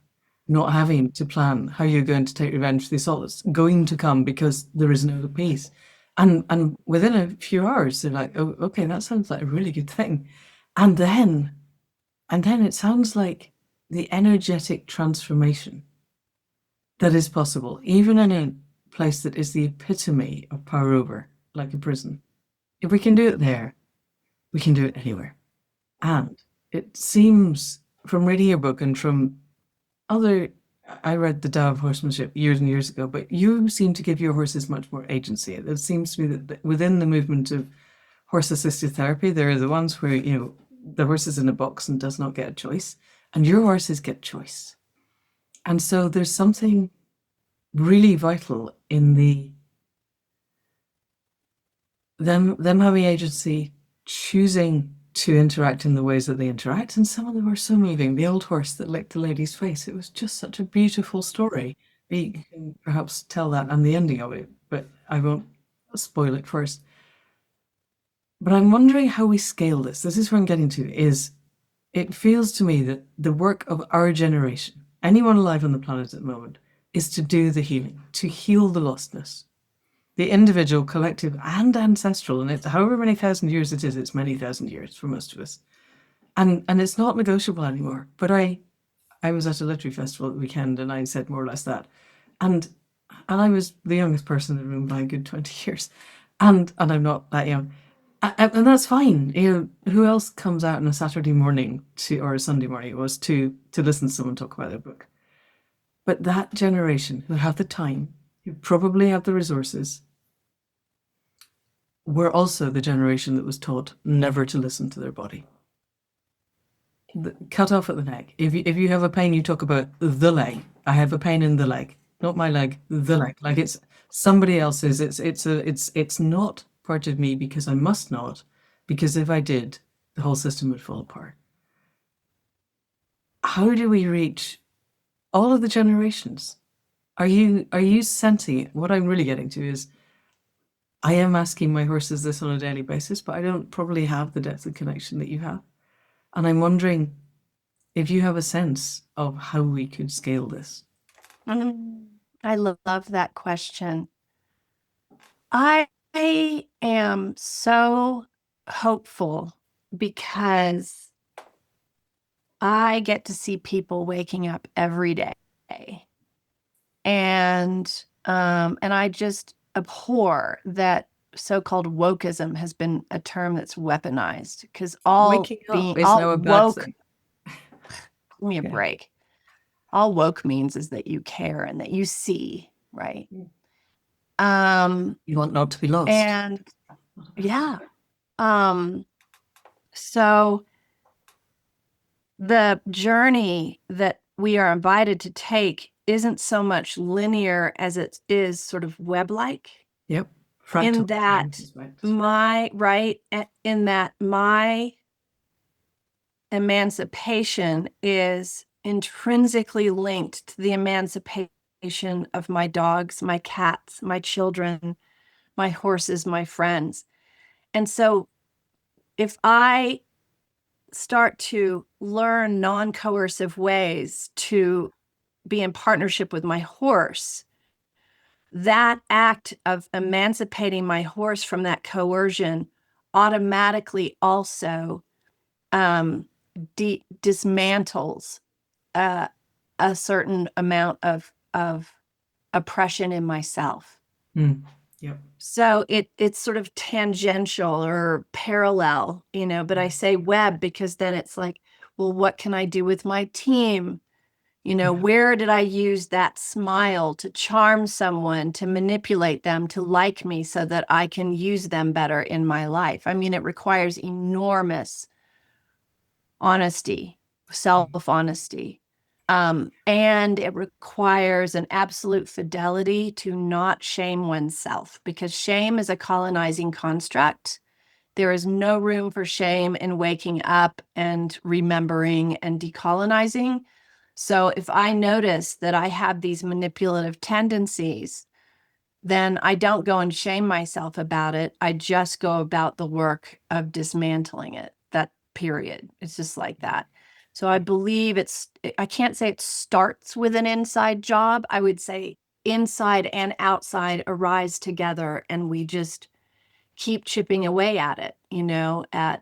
not having to plan how you're going to take revenge for the assault that's going to come because there is no peace. And within a few hours, they're like, oh, okay, that sounds like a really good thing. And then it sounds like the energetic transformation that is possible, even in a place that is the epitome of power over, like a prison. If we can do it there, we can do it anywhere. And it seems from reading your book and from other, I read The Tao of Horsemanship years and years ago, but you seem to give your horses much more agency. It seems to me that within the movement of horse-assisted therapy, there are the ones where, the horse is in a box and does not get a choice, and your horses get choice. And so there's something really vital in them having agency, choosing to interact in the ways that they interact, and some of them are so moving. The old horse that licked the lady's face, it was just such a beautiful story. You can perhaps tell that and the ending of it, but I won't spoil it first. But I'm wondering how we scale this. This is where I'm getting to, is it feels to me that the work of our generation, anyone alive on the planet at the moment, is to do the healing, to heal the lostness. The individual, collective, and ancestral, and it's however many thousand years it is, it's many thousand years for most of us. And it's not negotiable anymore. But I was at a literary festival at the weekend and I said more or less that. And I was the youngest person in the room by a good 20 years. And I'm not that young. And that's fine. Who else comes out on a Saturday morning or a Sunday morning it was to listen to someone talk about their book? But that generation who have the time, who probably have the resources, were also the generation that was taught never to listen to their body. Cut off at the neck. If you have a pain, you talk about the leg. I have a pain in the leg, not my leg, the leg. Like it's somebody else's. It's not part of me because I must not, because if I did, the whole system would fall apart. How do we reach all of the generations? Are you sensing it? What I'm really getting to is I am asking my horses this on a daily basis, but I don't probably have the depth of connection that you have. And I'm wondering if you have a sense of how we could scale this. I love that question. I am so hopeful because I get to see people waking up every day. And I just abhor that so-called wokeism has been a term that's weaponized because Waking up is now a bad thing. Give me a break. All woke means is that you care and that you see, right? You want not to be lost. And yeah. So the journey that we are invited to take isn't so much linear as it is sort of web-like. Yep. In that my emancipation is intrinsically linked to the emancipation of my dogs, my cats, my children, my horses, my friends. And so if I start to learn non-coercive ways to be in partnership with my horse, that act of emancipating my horse from that coercion automatically also dismantles a certain amount of oppression in myself. Yep. So it's sort of tangential or parallel, but I say web because then it's like, well, what can I do with my team? Where did I use that smile to charm someone, to manipulate them, to like me so that I can use them better in my life? I mean, it requires enormous honesty, self-honesty. And it requires an absolute fidelity to not shame oneself, because shame is a colonizing construct. There is no room for shame in waking up and remembering and decolonizing. So if I notice that I have these manipulative tendencies, then I don't go and shame myself about it. I just go about the work of dismantling it. That period. It's just like that. So I believe I can't say it starts with an inside job. I would say inside and outside arise together, and we just keep chipping away at it, at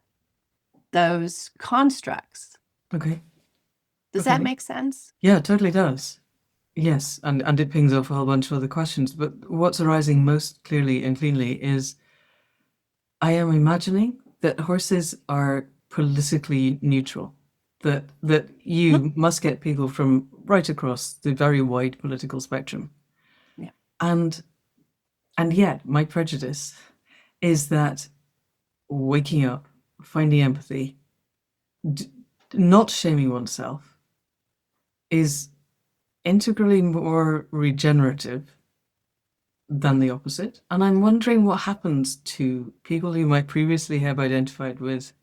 those constructs. Okay. Does that Okay. make sense? Yeah, it totally does. Yes, and it pings off a whole bunch of other questions. But what's arising most clearly and cleanly is I am imagining that horses are politically neutral. That you must get people from right across the very wide political spectrum. Yeah. And yet my prejudice is that waking up, finding empathy, not shaming oneself is integrally more regenerative than the opposite. And I'm wondering what happens to people who might previously have identified with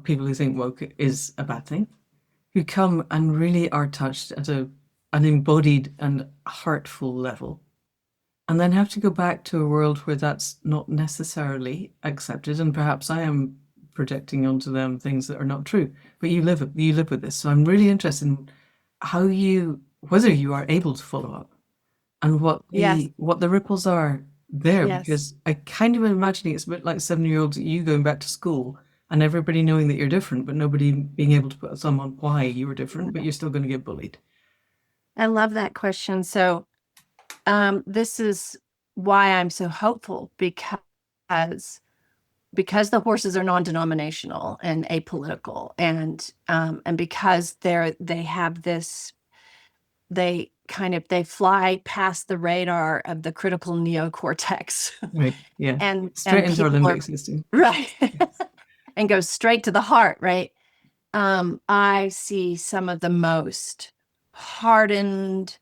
people who think woke is a bad thing, who come and really are touched at an embodied and heartful level, and then have to go back to a world where that's not necessarily accepted. And perhaps I am projecting onto them things that are not true. But you live with this. So I'm really interested in whether you are able to follow up and Yes. what the ripples are there, Yes. because I kind of imagining it's a bit like 7-year-olds, you going back to school and everybody knowing that you're different, but nobody being able to put a thumb on why you were different, but you're still going to get bullied. I love that question. So, this is why I'm so hopeful, because the horses are non-denominational and apolitical, and because they have this, they fly past the radar of the critical neocortex, Right. Yeah. and Straight into our people are limbic system. right, and go straight to the heart, right? I see some of the most hardened,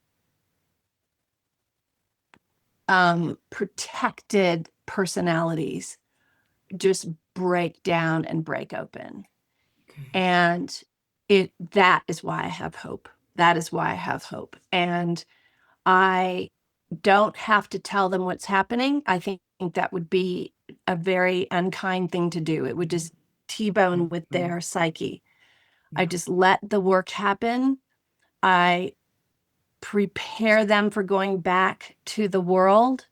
protected personalities just break down and break open. Okay. And that is why I have hope. That is why I have hope. And I don't have to tell them what's happening. I think that would be a very unkind thing to do. It would just T-bone with their psyche. I Yeah. just let the work happen. I prepare them for going back to the world,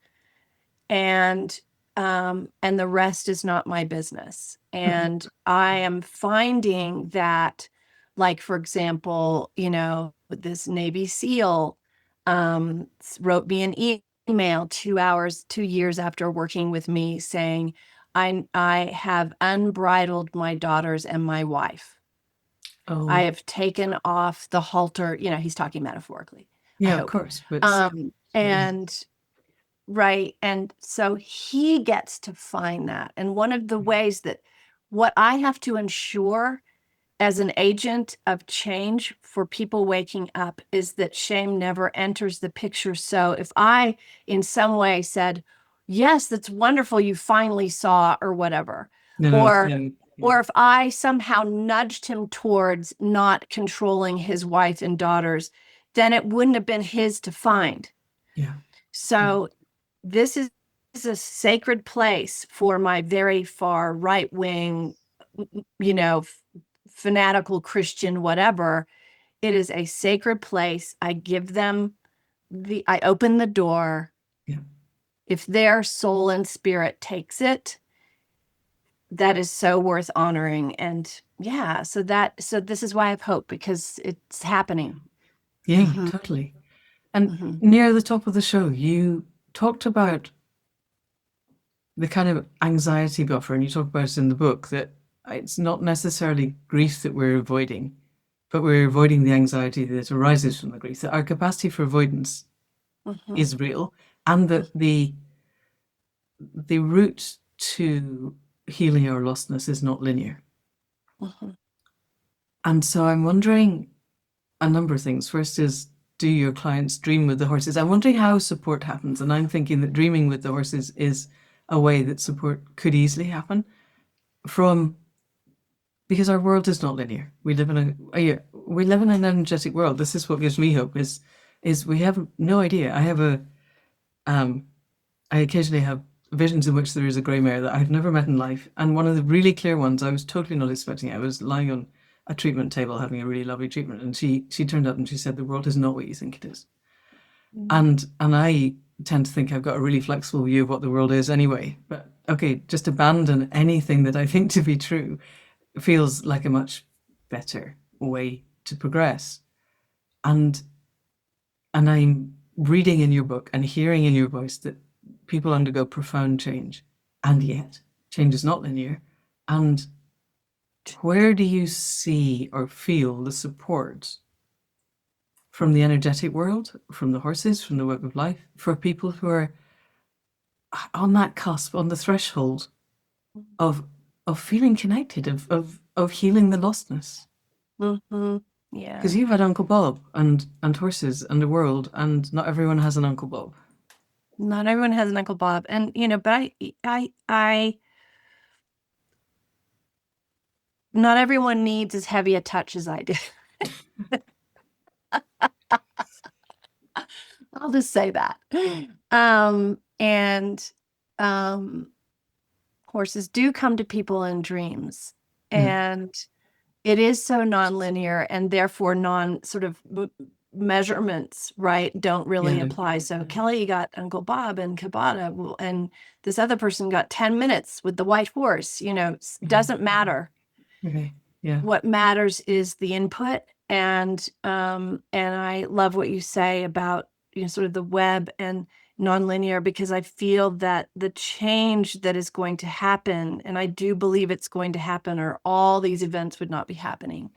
and the rest is not my business. Okay. And I am finding that, like, for example, this Navy SEAL wrote me an email 2 years after working with me, saying, I have unbridled my daughters and my wife. I Oh, have taken off the halter. He's talking metaphorically, I yeah, of hope. course. But yeah. And right. And so he gets to find that. And one of the ways that what I have to ensure as an agent of change for people waking up is that shame never enters the picture. So if I, in some way, said, yes, that's wonderful, you finally saw, or whatever, No, no, or then yeah. or if I somehow nudged him towards not controlling his wife and daughters, then it wouldn't have been his to find. Yeah. Yeah. So this is a sacred place for my very far right wing, fanatical Christian, whatever. It is a sacred place. I give them I open the door. Yeah. If their soul and spirit takes it, that is so worth honoring. And yeah, so this is why I have hope, because it's happening. Yeah, Mm-hmm. totally. And Mm-hmm. near the top of the show, you talked about the kind of anxiety buffer, and you talk about it in the book, that it's not necessarily grief that we're avoiding, but we're avoiding the anxiety that arises from the grief, that our capacity for avoidance Mm-hmm. is real, and that the route to healing our lostness is not linear. Mm-hmm. And so I'm wondering, a number of things. First is, do your clients dream with the horses? I'm wondering how support happens, and I'm thinking that dreaming with the horses is a way that support could easily happen from because our world is not linear. We live in we live in an energetic world. This is what gives me hope. Is we have no idea. Um I occasionally have visions in which there is a grey mare that I've never met in life, and one of the really clear ones I was totally not expecting. I was lying on a treatment table having a really lovely treatment, and she turned up and she said, "The world is not what you think it is." And I tend to think I've got a really flexible view of what the world is anyway. But okay, just abandon anything that I think to be true feels like a much better way to progress. And I'm reading in your book and hearing in your voice that people undergo profound change, and yet change is not linear. And where do you see or feel the support from the energetic world, from the horses, from the web of life, for people who are on that cusp, on the threshold of feeling connected, of healing the lostness? Mm-hmm. Yeah. Because you've had Uncle Bob and horses and the world, and not everyone has an Uncle Bob. Not everyone has an Uncle Bob. And, but not everyone needs as heavy a touch as I do. I'll just say that. And horses do come to people in dreams, and it is so nonlinear, and therefore sort of measurements, right, don't really apply. So Kelly got Uncle Bob and Kabata, and this other person got 10 minutes with the white horse. Doesn't matter. Okay. Yeah. What matters is the input. And I love what you say about sort of the web and nonlinear, because I feel that the change that is going to happen, and I do believe it's going to happen, or all these events would not be happening,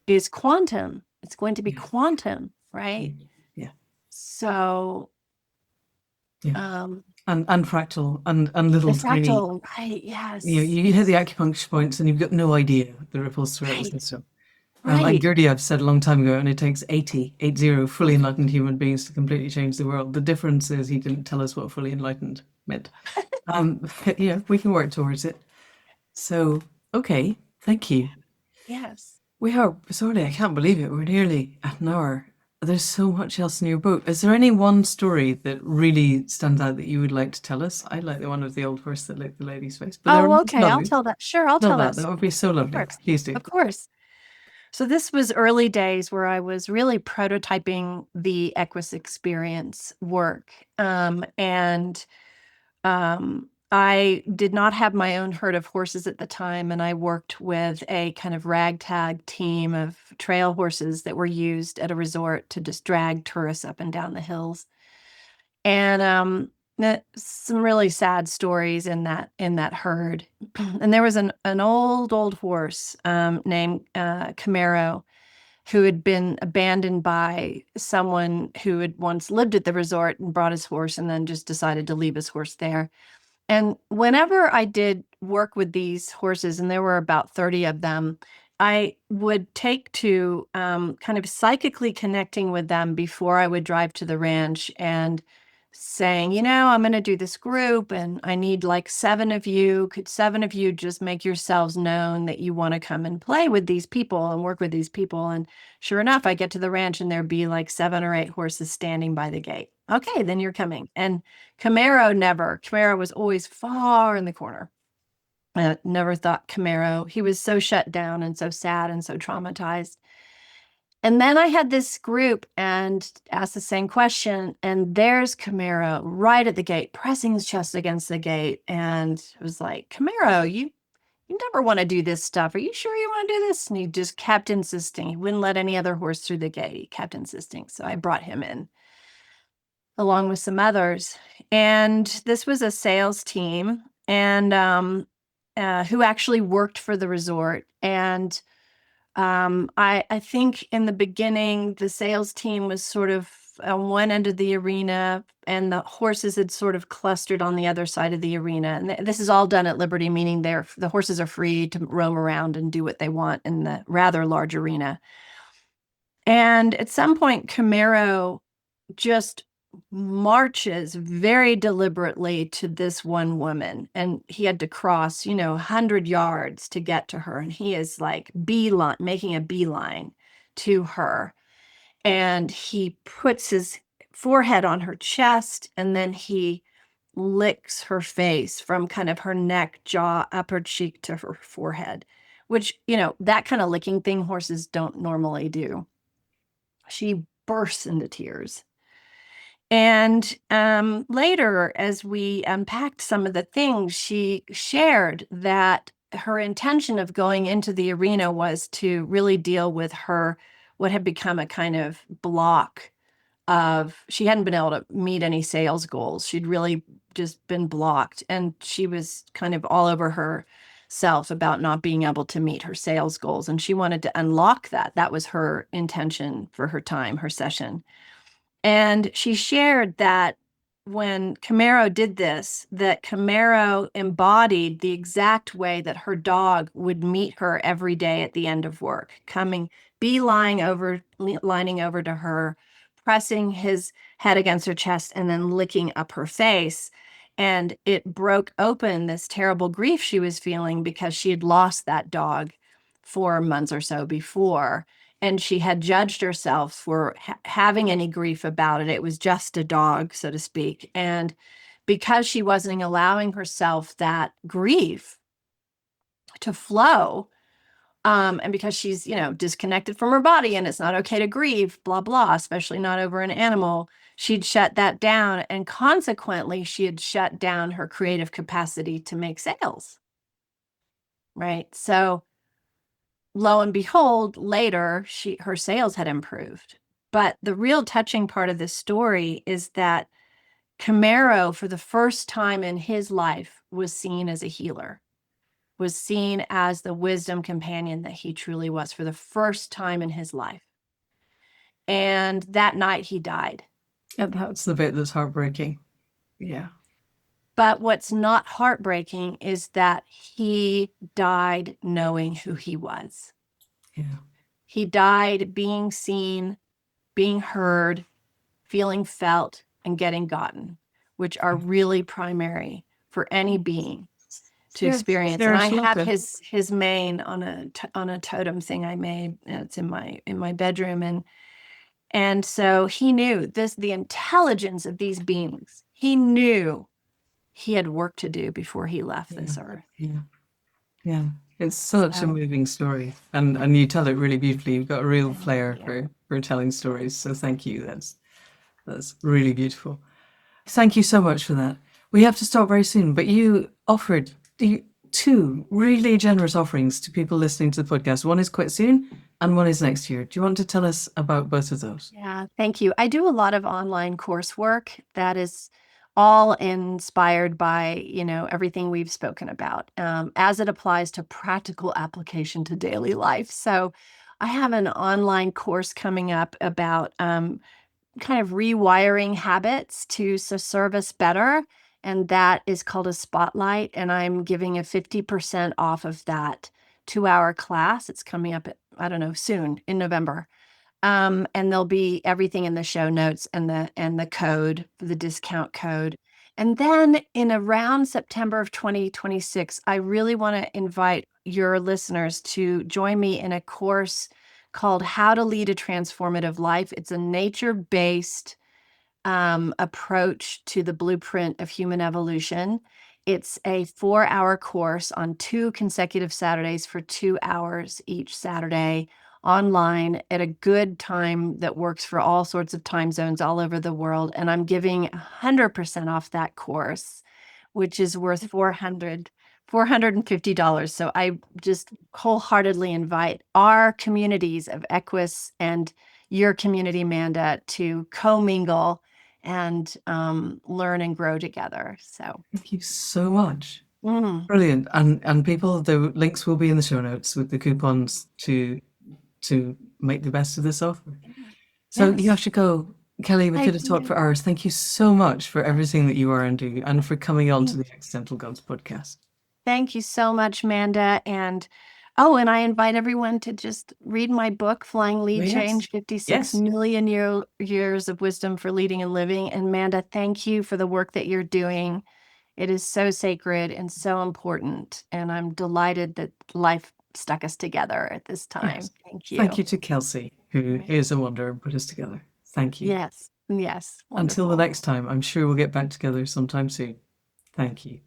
is quantum. It's going to be quantum, right? Yeah. So, and fractal and little tiny. Fractal, right? Yes. You hit the acupuncture points, and you've got no idea the ripples throughout the system. Right. And Gurdjieff said a long time ago, and it takes 80 fully enlightened human beings to completely change the world. The difference is he didn't tell us what fully enlightened meant. We can work towards it. So, okay, thank you. Yes. We are, sorry, I can't believe it. We're nearly at an hour. There's so much else in your book. Is there any one story that really stands out that you would like to tell us? I like the one of the old horse that licked the lady's face. But okay. I'll tell that. Sure, I'll tell that. That would be so lovely. Please do. Of course. So this was early days where I was really prototyping the EQUUS experience work. I did not have my own herd of horses at the time, and I worked with a kind of ragtag team of trail horses that were used at a resort to just drag tourists up and down the hills. And some really sad stories in that herd. And there was an old horse named Camaro, who had been abandoned by someone who had once lived at the resort and brought his horse, and then just decided to leave his horse there. And whenever I did work with these horses, and there were about 30 of them, I would take to kind of psychically connecting with them before I would drive to the ranch and saying, I'm going to do this group, and I need like 7 of you. Could 7 of you just make yourselves known that you want to come and play with these people and work with these people? And sure enough, I get to the ranch and there'd be like 7 or 8 horses standing by the gate. Okay, then you're coming. And Camaro was always far in the corner. I never thought Camaro. He was so shut down and so sad and so traumatized. And then I had this group and asked the same question, and there's Camaro right at the gate, pressing his chest against the gate. And it was like, Camaro, you never want to do this stuff. Are you sure you want to do this? And he just kept insisting. He wouldn't let any other horse through the gate. He kept insisting. So I brought him in along with some others. And this was a sales team, and who actually worked for the resort. And I think in the beginning, the sales team was sort of on one end of the arena, and the horses had sort of clustered on the other side of the arena. And this is all done at Liberty, meaning the horses are free to roam around and do what they want in the rather large arena. And at some point, Camaro just marches very deliberately to this one woman. And he had to cross, 100 yards to get to her. And he is like making a beeline to her. And he puts his forehead on her chest, and then he licks her face from kind of her neck, jaw, upper cheek to her forehead, which, that kind of licking thing horses don't normally do. She bursts into tears. And later, as we unpacked some of the things, she shared that her intention of going into the arena was to really deal with what had become a kind of block she hadn't been able to meet any sales goals. She'd really just been blocked. And she was kind of all over herself about not being able to meet her sales goals. And she wanted to unlock that. That was her intention for her session. And she shared that when Camaro did this, that Camaro embodied the exact way that her dog would meet her every day at the end of work, lining over to her, pressing his head against her chest, and then licking up her face. And it broke open this terrible grief she was feeling because she had lost that dog 4 months or so before. And she had judged herself for having any grief about it. It was just a dog, so to speak. And because she wasn't allowing herself that grief to flow, and because she's, disconnected from her body and it's not okay to grieve, blah, blah, especially not over an animal, she'd shut that down. And consequently, she had shut down her creative capacity to make sales. Right. So lo and behold, later, her sales had improved. But the real touching part of this story is that Camaro, for the first time in his life, was seen as a healer, was seen as the wisdom companion that he truly was for the first time in his life. And that night he died. And that's the bit that's heartbreaking. Yeah. But what's not heartbreaking is that he died knowing who he was. Yeah. He died being seen, being heard, feeling felt, and getting gotten, which are really primary for any being to experience. And I have his mane on a totem thing I made. It's in my bedroom, and so he knew the intelligence of these beings. He knew he had work to do before he left this earth. Yeah. Yeah. It's such a moving story. And you tell it really beautifully. You've got a real flair for telling stories. So thank you. That's really beautiful. Thank you so much for that. We have to stop very soon, but you offered two really generous offerings to people listening to the podcast. One is quite soon and one is next year. Do you want to tell us about both of those? Yeah, thank you. I do a lot of online coursework that is all inspired by, everything we've spoken about, as it applies to practical application to daily life. So I have an online course coming up about kind of rewiring habits to serve us better. And that is called a Spotlight. And I'm giving a 50% off of that 2-hour class. It's coming up, soon in November. And there'll be everything in the show notes and the code, the discount code. And then in around September of 2026, I really want to invite your listeners to join me in a course called How to Lead a Transformative Life. It's a nature-based approach to the blueprint of human evolution. It's a 4-hour course on 2 consecutive Saturdays for 2 hours each Saturday, online at a good time that works for all sorts of time zones all over the world. And I'm giving 100% off that course, which is worth $450. So I just wholeheartedly invite our communities of EQUUS and your community, Amanda, to commingle and learn and grow together. So thank you so much. Brilliant. And people, the links will be in the show notes with the coupons to make the best of this offer. So you have to go. Kelly, we could have talked for hours. Thank you so much for everything that you are and do, and for coming on to the Accidental Gods podcast. Thank you so much, Amanda. And Oh, and I invite everyone to just read my book, Flying Lead Yes. Change, 56 Yes. million years of wisdom for leading and living. And Amanda, thank you for the work that you're doing. It is so sacred and so important. And I'm delighted that life stuck us together at this time. Yes. Thank you. Thank you to Kelsey, who is a wonder and put us together. Thank you. Yes. Yes. Until Wonderful. the next time, I'm sure we'll get back together sometime soon. Thank you.